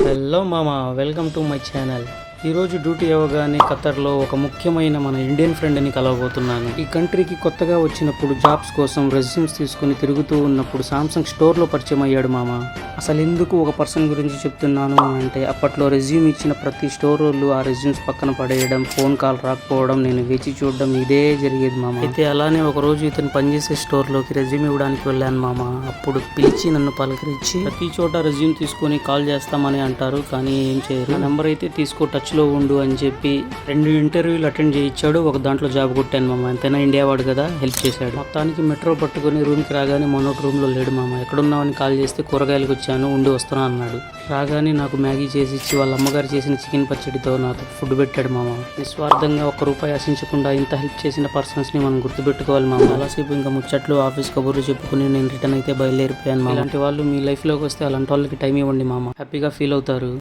Hello మామ, welcome to my channel. ఈరోజు duty అవ్వగానే ఖతర్లో ఒక ముఖ్యమైన మన ఇండియన్ ఫ్రెండ్ని కలవబోతున్నాను. ఈ కంట్రీకి కొత్తగా వచ్చినప్పుడు జాబ్స్ కోసం రెజ్యూమ్స్ తీసుకుని తిరుగుతూ ఉన్నప్పుడు సామ్సంగ్ స్టోర్లో పరిచయం అయ్యాడు మామ. అసలు ఎందుకు ఒక పర్సన్ గురించి చెప్తున్నాను అంటే, అప్పట్లో రెజ్యూమ్ ఇచ్చిన ప్రతి స్టోర్ వాళ్ళు ఆ రెజ్యూమ్స్ పక్కన పడేయడం, ఫోన్ కాల్ రాకపోవడం, నేను వేచి చూడడం ఇదే జరిగేది మామ. అయితే అలానే ఒక రోజు ఇతను పనిచేసే స్టోర్లోకి రెజ్యూమ్ ఇవ్వడానికి వెళ్ళాను మామ. అప్పుడు పిలిచి నన్ను పలకరించి ప్రతి చోట రెజ్యూమ్ తీసుకొని కాల్ చేస్తామని అంటారు, కానీ ఏం చేయరు. నెంబర్ అయితే తీసుకో, టచ్లో ఉండు అని చెప్పి 2 ఇంటర్వ్యూలు అటెండ్ చేయించాడు. ఒక దాంట్లో జాబ్ కొట్టాను మామ. ఎంతైనా ఇండియా వాడు కదా, హెల్ప్ చేశాడు. మొత్తానికి మెట్రో పట్టుకుని రూమ్కి రాగానే మనోటి రూమ్లో లేడు మామ. ఎక్కడున్నావని కాల్ చేస్తే కూరగాయలకు వచ్చాను, ఉండి వస్తున్నా అన్నాడు. రాగానే నాకు మ్యాగీ చేసి ఇచ్చి వాళ్ళ అమ్మగారు చేసిన చికెన్ పచ్చడితో నాకు ఫుడ్ పెట్టాడు మామ. నిస్వార్థంగా ₹1 ఆశించకుండా ఇంత హెల్ప్ చేసిన పర్సన్స్ని మనం గుర్తుపెట్టుకోవాలి మామ. చాలాసేపు ఇంకా ముచ్చట్లు, ఆఫీస్ కబుర్లు చెప్పుకుని నేను రిటర్న్ అయితే బయలుదేరిపోయాను మామ. ఇలాంటి వాళ్ళు మీ లైఫ్లోకి వస్తే అలాంటి వాళ్ళకి టైం ఇవ్వండి మామ, హ్యాపీగా ఫీల్ అవుతారు.